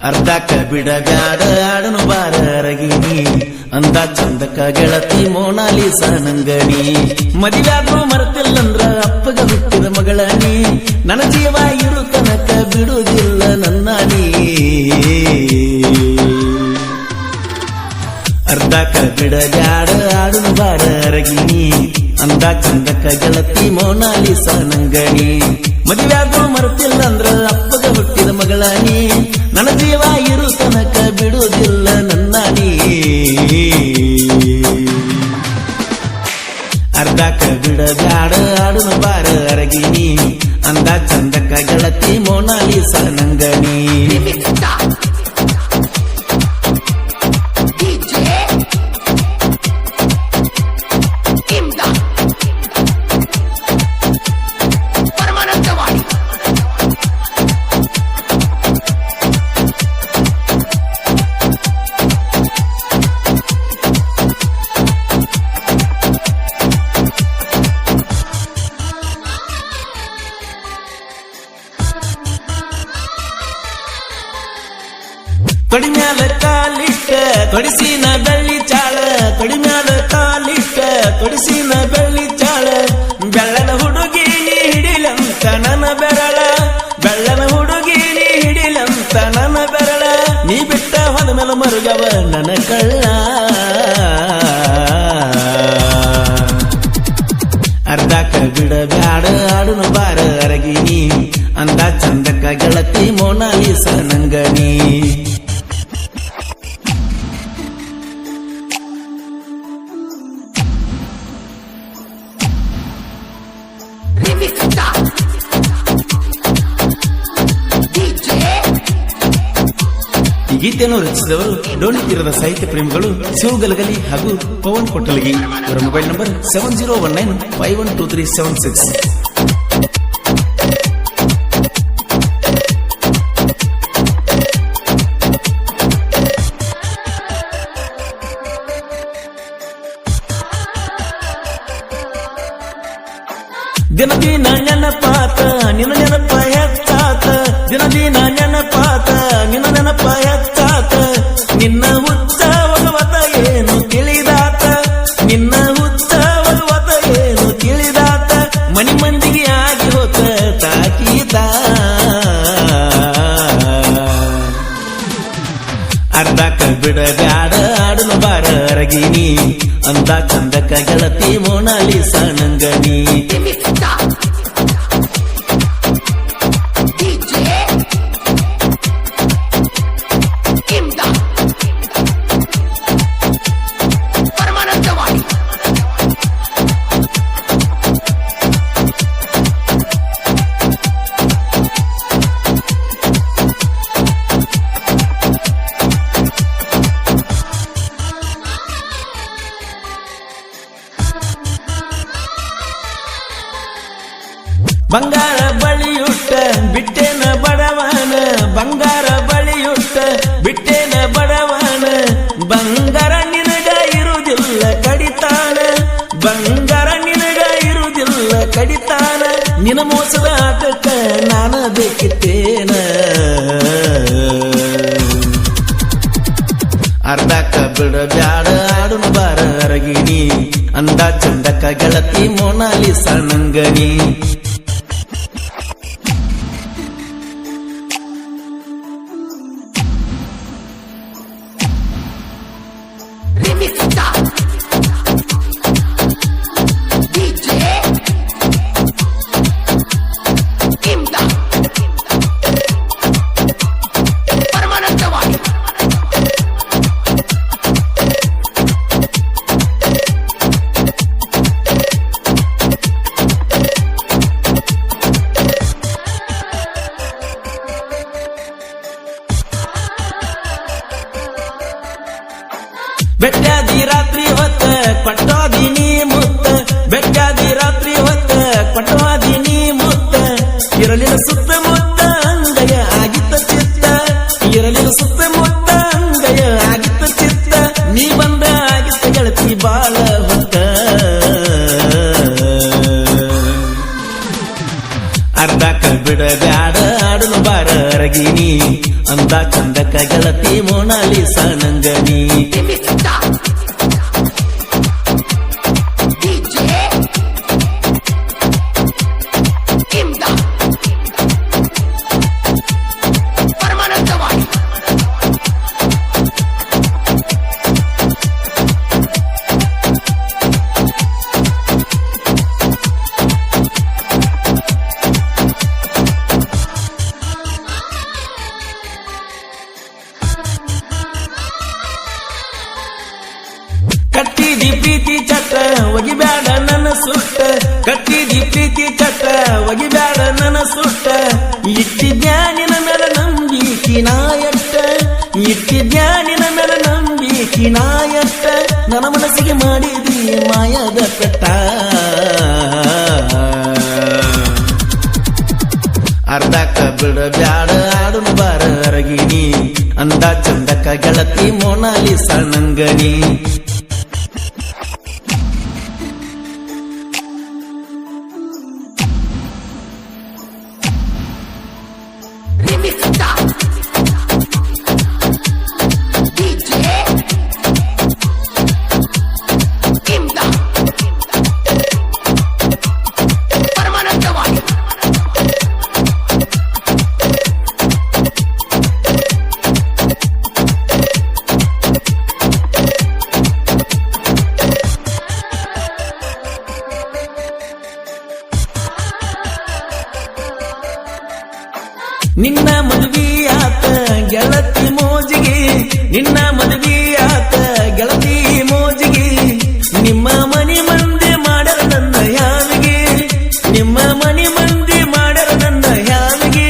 ಅರ್ಧಕ್ಕ ಬಿಡಬ್ಯಾಡ ಆಡನು ಬಾರ ಅರಗಿನಿ ಅಂದ ಚಂದಕ್ಕ ಗೆಳತಿ ಮೋನಾಲಿಸ ನಂಗನಿ ಮದುವ್ಯಾದ್ರು ಮರೆತಿಲ್ಲಂದ್ರ ಅಪ್ಪಗ ಹುಟ್ಟಿದ ಮಗಳನಿ ನನ್ನ ಜೀವ ಇರು ತನಕ ಬಿಡುವುದಿಲ್ಲ ನನ್ನ ನೀ ಅರ್ಧಕ್ಕ ಬಿಡಬ್ಯಾಡ ಆಡನು ಬಾರ ಅರಗಿನಿ ಅಂದ ಚಂದಕ್ಕ ಗೆಳತಿ ಮೋನಾಲಿಸ ನಂಗನಿ ಮದುವ್ಯಾದ್ರು ಮರೆತಿಲ್ಲಂದ್ರ ಅಪ್ಪಗ ಹುಟ್ಟಿದ ಮಗಳನಿ ನನ್ನ ಜೀವ ಇರು ತನಕ ಬಿಡುವುದಿಲ್ಲ ನನ್ನ ನೀ ಅರ್ಧಕ್ಕ ಬಿಡಬ್ಯಾಡ ಆಡುನು ಬಾರ ಅರಗಿನಿ ಅಂದ ಚಂದಕ್ಕ ಗೆಳತಿ ಮೋನಾಲಿಸ ನಂಗನಿ ತೊಡಿ ಮ್ಯಾಲ ಕಾಲಿಟ್ಟ ತೊಡಿಸಿನ ಬೆಳ್ಳಿ ಚಾಳ ತೊಡಿ ಮ್ಯಾಲ ಕಾಲಿಟ್ಟ ತೊಡಿಸಿನ ಬೆಳ್ಳಿ ಚಾಳ ಬೆಳ್ಳನ ಹುಡುಗಿ ಹಿಡಿಲಂತ ನನ್ನ ಬೆರಳ ಬೆಳ್ಳನ ಹುಡುಗಿ ಹಿಡಿಲಂತ ನನ್ನ ಬೆರಳ ನೀ ಬಿಟ್ಟ ಹೊದ ಮೇಲೆ ಮರುಗವ ನನ್ನ ಕಳ್ಳ ಅರ್ಧಕ್ಕ ಬಿಡಬ್ಯಾಡ ಆಡುನು ಬಾರ ಅರಗಿನಿ ಅಂದ ಚಂದಕ್ಕ ಗೆಳತಿ ಮೋನಾಲಿಸ ನಂಗನಿ ಈ ಗೀತೆಯನ್ನು ರಚಿಸಿದವರು ಡೋಣಿತೀರದ ಸಾಹಿತ್ಯ ಪ್ರೇಮಿಗಳು ಶಿವಗಲಗಲಿ ಹಾಗೂ ಪವನ್ ಕೊಟ್ಟಲಗಿ. ಇವರ ಮೊಬೈಲ್ ನಂಬರ್ 7019512376. ದಿನ ದಿನ ನೆನಪಾತ ನಿನ್ನ ನೆನಪ ಹೆಚ್ಚಾತ ದಿನ ದಿನ ನೆನಪಾತ ನಿನ್ನ ನೆನಪ ಹೆಚ್ಚಾತ ನಿನ್ನ ಹುಚ್ಚ ಒಲವತ ಏನು ತಿಳಿದಾತ ನಿನ್ನ ಹುಚ್ಚ ಒಲವತ ಏನು ತಿಳಿದಾತ ಮನಿ ಮಂದಿಗೆ ಆಗಿ ಹೋತ ತಾಕೀತ ಅರ್ಧಕ್ಕ ಬಿಡಬ್ಯಾಡ ಆಡುನು ಬಾರ ಅರಗಿನಿ ಅಂದ ಚಂದಕ್ಕ ಗೆಳತಿ ಮೋನಾಲಿಸ ನಂಗನಿ ಬಂಗಾರ ಬಳಿಯುಟ್ಟ ಬಿಟ್ಟೇನ ಬಡವನ ಬಂಗಾರ ಬಳಿಯುಟ್ಟ ಬಿಟ್ಟೇನ ಬಡವನ ಬಂಗಾರ ನಿನಗ ಇರುವುದಿಲ್ಲ ಕಡಿತಾನ ಬಂಗಾರ ನಿನಗ ಇರುವುದಿಲ್ಲ ಕಡಿತಾನ ನಿನ ಮೋಸದ ಆಟಕ್ಕ ನಾನ ಬೇಕಿತ್ತೇನ ಅರ್ಧಕ್ಕ ಬಿಡಬ್ಯಾಡ ಆಡುನು ಬಾರ ಅರಗಿನಿ ಅಂದ ಚಂದಕ್ಕ ಗೆಳತಿ ಮೋನಾಲಿಸ ನಂಗನಿ ಬೆಟ್ಟಾದಿ ರಾತ್ರಿ ಹೊತ್ತ ಕೊಟ್ಟೋದಿ ನೀ ಮುತ್ತ ಬೆಟ್ಟಾದಿ ರಾತ್ರಿ ಹೊತ್ತ ಕೊಟ್ಟೋದಿ ನೀ ಮುತ್ತ ಇರಲಿನ ಸುತ್ತ ಮುತ್ತ ಅಂಗಯ ಆಗಿತ್ತ ಚಿತ್ತ ಇರಲಿನ ಸುತ್ತ ಮುತ್ತ ಅಂಗಯ ಆಗಿತ್ತ ಚಿತ್ತ ನೀ ಬಂದ ಆಗಿತ್ತ ಗೆಳತಿ ಬಾಳ ಹೊತ್ತ ಅರ್ಧಕ್ಕ ಬಿಡಬ್ಯಾಡ ಆಡುನು ಬಾರ ಅರಗಿನಿ ಅಂದ ಚಂದಕ ಗೆಳತಿ ಮೊನಾಲಿಸಾ ನಂಗನಿ ಕಟ್ಟಿದಿ ಪ್ರೀತಿ ಚಟ ಒಗಿಬ್ಯಾಡ ನನ್ನ ಸುಟ್ಟ ಕಟ್ಟಿದಿ ಪ್ರೀತಿ ಚಟ ಒಗಿಬ್ಯಾಡ ನನ್ನ ಸುಟ್ಟ ಇಟ್ಟಿದ್ಯಾನಿನ ಮೇಲೆ ನಂಬಿಕೆ ನಾಯಟ್ಟ ಇಟ್ಟಿದ್ಯಾನಿನ ಮೇಲೆ ನಂಬಿಕೆ ನಾಯಟ್ಟ ನನ್ನ ಮನಸ್ಸಿಗೆ ಮಾಡಿದಿ ಮಾಯದ ಪೆಟ್ಟ ಅರ್ಧಕ್ಕ ಬಿಡಬ್ಯಾಡ ಆಡುನು ಬಾರ ಅರಗಿನಿ ಅಂದ ಚಂದಕ ಗೆಳತಿ ಮೊನಾಲಿಸಾ ನಂಗನಿ ನಿನ್ನ ಮದುವೆಯಾತ ಗೆಳತಿ ಮೋಜಿಗೆ ನಿನ್ನ ಮದುವೆಯಾತ ಗೆಳತಿ ಮೋಜಿಗೆ ನಿಮ್ಮ ಮನೆ ಮಂದಿ ಮಾಡರ ನನ್ನ ಯಾವಿಗೆ ನಿಮ್ಮ ಮನೆ ಮಂದಿ ಮಾಡರ ನನ್ನ ಯಾವಿಗೆ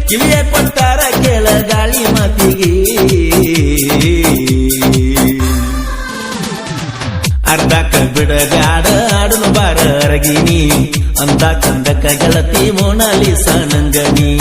ಕಿವಿಯ ಕೊಟ್ಟಾರ ಕೇಳ ಗಾಳಿ ಮಾತಿಗೆ ಅರ್ಧಕ್ಕ ಬಿಡಬ್ಯಾಡ ಆಡುನು ಬಾರ ಅರಗಿನಿ ಅಂದ ಚಂದಕ ಗೆಳತಿ ಮೊನಾಲಿಸಾ ನಂಗನಿ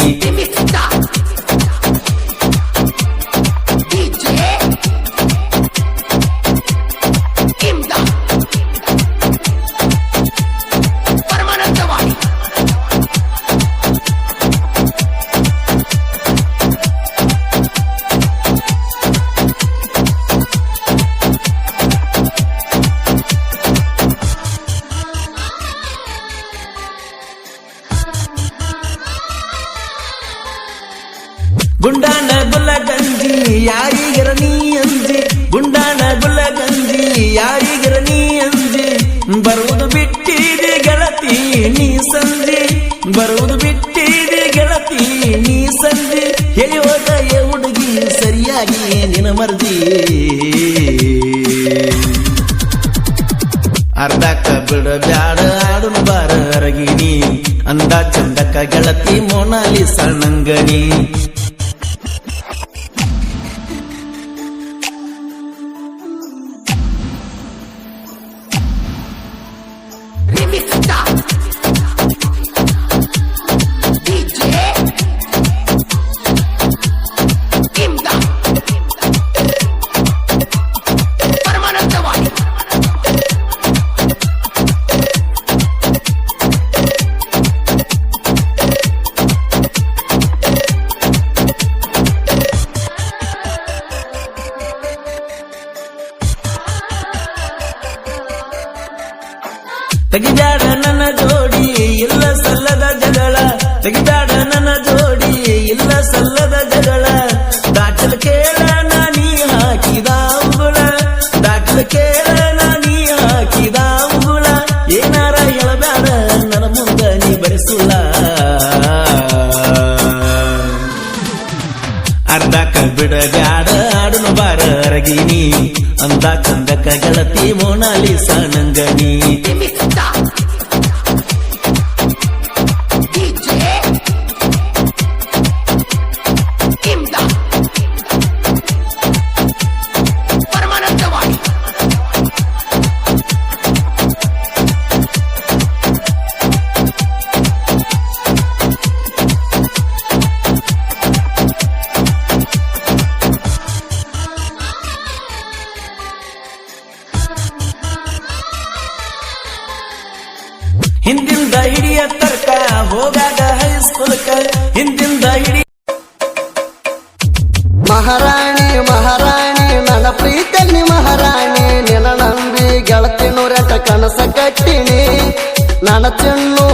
ಗುಂಡಾನ ಗುಲ್ಲಗಂಜಿ ಯಾರಿಗರ ನೀ ಅಂಜಿ ಗುಂಡಾನ ಗುಲ್ಲಗಂಜಿ ಯಾರಿಗರ ನೀ ಅಂಜಿ ಬರುವುದು ಬಿಟ್ಟಿದೆ ಗೆಳತಿ ನೀ ಸಂಜೆ ಬರುವುದು ಬಿಟ್ಟಿದೆ ಗೆಳತಿ ನೀ ಸಂಜೆ ಹೇಳಿ ಹೋದ ಹುಡುಗಿ ಸರಿಯಾಗಿ ನಿನ ಮರ್ಜಿ ಅರ್ಧಕ್ಕ ಬಿಡಬ್ಯಾಡ ಆಡುನು ಬಾರ ಅರಗಿನಿ ಅಂದ ಚಂದಕ ಗೆಳತಿ ಮೊನಾಲಿಸಾ ನಂಗನಿ ತೆಗಿಬ್ಯಾಡ ನನ್ನ ಜೋಡಿ ಇಲ್ಲ ಸಲ್ಲದ ಜಗಳ ತೆಗಿಬ್ಯಾಡ ನನ್ನ ಜೋಡಿ ಇಲ್ಲ ಸಲ್ಲದ ಜಗಳ ದಾಖಲೆ ಕೇಳ ನಾನೀ ಹಾಕಿದ ಉಗುಳ ದಾಖಲೆ ಕೇಳ ನಾನೀ ಹಾಕಿದ ಉಗುಳ ಏನಾರ ಹೇಳಬ್ಯಾಡ ನನ್ನ ಮುಂದ ನೀ ಬರೆಸುಲ್ಲ ಅರ್ಧಕ್ಕ ಬಿಡಬ್ಯಾಡ ಆಡುನು ಬಾರ ಅರಗಿನಿ ಅಂದ ಚಂದಕ ಗೆಳತಿ ಮೊನಾಲಿಸಾ ನಂಗನಿ ಮಹಾರಾಣಿ ಮಹಾರಾಣಿ ನನ್ನ ಪ್ರೀತಗ್ನಿ ಮಹಾರಾಣಿ ನಿನ್ನ ನಂಬಿ ಗೆಳತಿ ನೂರೆಂಟ ಕನಸ ಕಟ್ಟಿನಿ ನನ್ನ ಚೆನ್ನು